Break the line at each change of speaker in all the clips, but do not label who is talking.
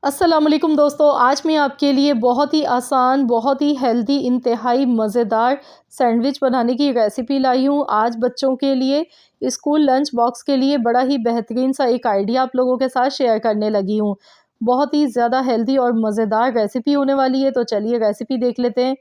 अस्सलाम वालेकुम दोस्तों, आज मैं आपके लिए बहुत ही आसान, बहुत ही हेल्दी, इंतहाई मज़ेदार सैंडविच बनाने की रेसिपी लाई हूँ। आज बच्चों के लिए स्कूल लंच बॉक्स के लिए बड़ा ही बेहतरीन सा एक आइडिया आप लोगों के साथ शेयर करने लगी हूँ। बहुत ही ज़्यादा हेल्दी और मज़ेदार रेसिपी होने वाली है, तो चलिए रेसिपी देख लेते हैं।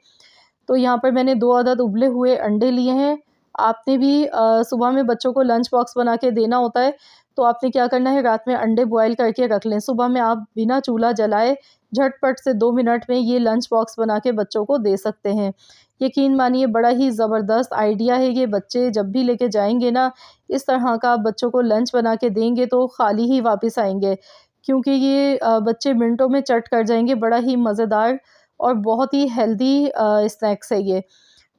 तो यहाँ पर मैंने 2 अदद उबले हुए अंडे लिए हैं। आपने भी सुबह में बच्चों को लंच बॉक्स बना के देना होता है, तो आपने क्या करना है, रात में अंडे बॉयल करके रख लें। सुबह में आप बिना चूल्हा जलाए झटपट से 2 मिनट में ये लंच बॉक्स बना के बच्चों को दे सकते हैं। यकीन मानिए बड़ा ही ज़बरदस्त आइडिया है ये, बच्चे जब भी लेके जाएँगे ना, इस तरह का आप बच्चों को लंच बना के देंगे तो खाली ही वापस आएँगे। क्योंकि ये बच्चे मिनटों में चट कर जाएँगे, बड़ा ही मज़ेदार और बहुत ही हेल्दी स्नैक्स है ये।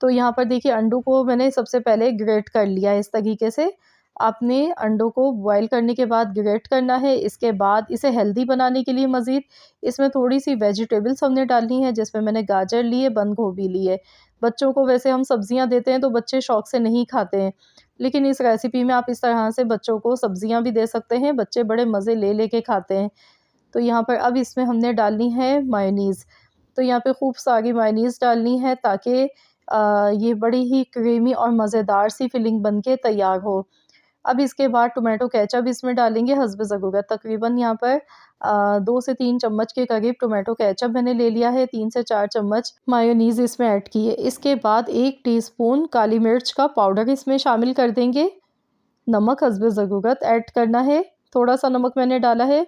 तो यहाँ पर देखिए अंडों को मैंने सबसे पहले ग्रेट कर लिया है इस तरीके से। आपने अंडों को बॉयल करने के बाद ग्रेट करना है। इसके बाद इसे हेल्दी बनाने के लिए मज़ीद इसमें थोड़ी-सी वेजिटेबल्स हमने डालनी है, जिसमें मैंने गाजर ली है, बंद गोभी ली है। बच्चों को वैसे हम सब्जियाँ देते हैं तो बच्चे शौक से नहीं खाते हैं। लेकिन इस रेसिपी में आप इस तरह से बच्चों को सब्जियाँ भी दे सकते हैं, बच्चे बड़े मज़े ले के खाते हैं। तो यहाँ पर अब इसमें हमने डालनी है मायोनीज़। तो यहाँ पे खूब सारी मायोनीज़ डालनी है ताकि ये बड़ी ही क्रीमी और मज़ेदार सी फिलिंग बन के तैयार हो। अब इसके बाद टोमेटो केचअप इसमें डालेंगे हस्ब ज़रूरत। तकरीबन यहाँ पर 2 से 3 चम्मच के करीब टोमेटो केचअप मैंने ले लिया है, 3 से 4 चम्मच मायोनीज़ इसमें ऐड की है। इसके बाद 1 टीस्पून काली मिर्च का पाउडर इसमें शामिल कर देंगे। नमक हस्ब ज़रूरत ऐड करना है, थोड़ा-सा नमक मैंने डाला है।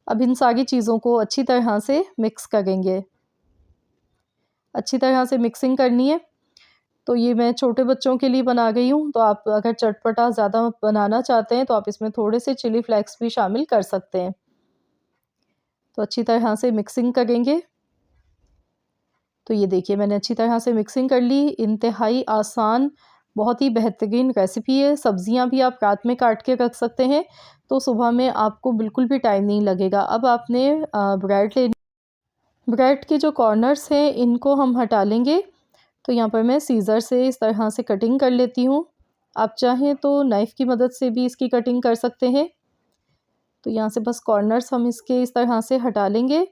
अब इन सारी चीज़ों को अच्छी तरह से मिक्स करेंगे। अच्छी तरह से मिक्सिंग करनी है। तो ये मैं छोटे बच्चों के लिए बना रही हूँ, तो आप अगर चटपटा ज़्यादा बनाना चाहते हैं तो आप इसमें थोड़े से चिली फ्लेक्स भी शामिल कर सकते हैं। तो अच्छी तरह से मिक्सिंग करेंगे। तो ये देखिए मैंने अच्छी तरह से मिक्सिंग कर ली। इंतहाई आसान, बहुत ही बेहतरीन रेसिपी है। सब्जियां भी आप रात में काट के रख सकते हैं, तो सुबह में आपको बिल्कुल भी टाइम नहीं लगेगा। अब आपने ब्रेड लेनी, ब्रेड के जो कॉर्नर्स हैं इनको हम हटा लेंगे। तो यहाँ पर मैं सीज़र से इस तरह से कटिंग कर लेती हूँ। आप चाहें तो नाइफ़ की मदद से भी इसकी कटिंग कर सकते हैं। तो यहाँ से बस कॉर्नर्स हम इसके इस तरह से हटा लेंगे।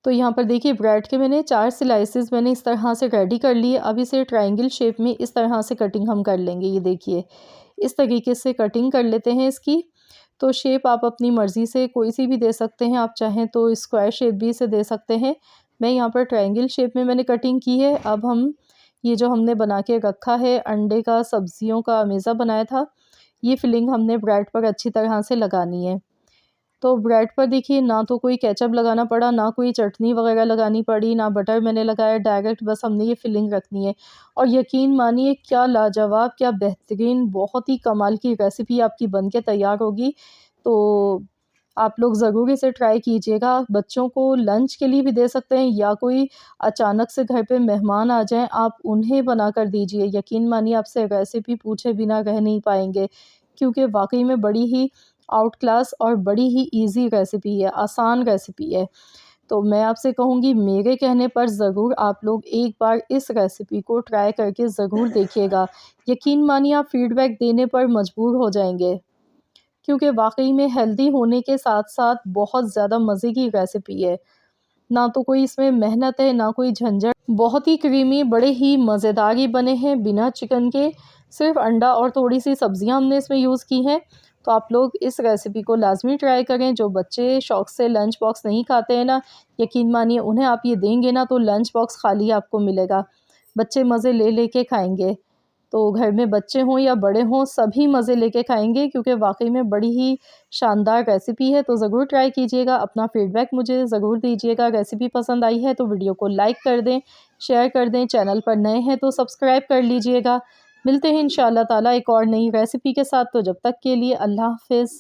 तो यहाँ पर देखिए ब्रेड के मैंने 4 स्लाइसेस मैंने इस तरह से रेडी कर लिए। अब इसे ट्रायंगल शेप में इस तरह से कटिंग हम कर लेंगे। ये देखिए इस तरीके से कटिंग कर लेते हैं इसकी। तो शेप आप अपनी मर्ज़ी से कोई सी भी दे सकते हैं, आप चाहें तो स्क्वायर शेप भी इसे दे सकते हैं। मैं यहाँ पर ट्रायंगल शेप में मैंने कटिंग की है। अब हम ये जो हमने बना के रखा है अंडे का, सब्जियों का अमेज़ा बनाया था, ये फिलिंग हमने ब्रेड पर अच्छी तरह से लगानी है। तो ब्रेड पर देखिए ना तो कोई केचअप लगाना पड़ा, ना कोई चटनी वगैरह लगानी पड़ी, ना बटर मैंने लगाया, डायरेक्ट बस हमने ये फिलिंग रखनी है। और यकीन मानिए क्या लाजवाब, क्या बेहतरीन, बहुत ही कमाल की रेसिपी आपकी बन के तैयार होगी। तो आप लोग ज़रूर इसे ट्राई कीजिएगा। बच्चों को लंच के लिए भी दे सकते हैं, या कोई अचानक से घर पे मेहमान आ जाएँ, आप उन्हें बना कर दीजिए। यकीन मानिए आपसे रेसिपी पूछे बिना रह नहीं पाएँगे, क्योंकि वाक़ई में बड़ी ही आउट क्लास और बड़ी ही ईज़ी रेसिपी है, आसान रेसिपी है। तो मैं आपसे कहूँगी मेरे कहने पर ज़रूर आप लोग एक बार इस रेसिपी को ट्राई करके ज़रूर देखिएगा। यकीन मानिए आप फ़ीडबैक देने पर मजबूर हो जाएँगे, क्योंकि वाक़ई में हेल्दी होने के साथ-साथ बहुत ज़्यादा मज़े की रेसिपी है। ना तो कोई इसमें मेहनत है, ना कोई झंझट। बहुत ही क्रीमी, बड़े ही मज़ेदार ये बने हैं बिना चिकन के। सिर्फ़ अंडा और थोड़ी-सी सब्ज़ियाँ हमने इसमें यूज़ की हैं। तो आप लोग इस रेसिपी को लाज़मी ट्राई करें। जो बच्चे शौक़ से लंच बॉक्स नहीं खाते हैं ना, यकीन मानिए उन्हें आप ये देंगे ना तो लंच बॉक्स खाली आपको मिलेगा। बच्चे मज़े ले के खाएँगे। तो घर में बच्चे हों या बड़े हों, सभी मज़े लेके खाएँगे, क्योंकि वाक़ई में बड़ी ही शानदार रेसिपी है। तो ज़रूर ट्राई कीजिएगा, अपना फ़ीडबैक मुझे ज़रूर दीजिएगा। रेसिपी पसंद आई है तो वीडियो को लाइक कर दें, शेयर कर दें। चैनल पर नए हैं तो सब्सक्राइब कर लीजिएगा। मिलते हैं इंशाअल्लाह ताला एक और नई रेसिपी के साथ। तो जब तक के लिए अल्लाह हाफ़िज़।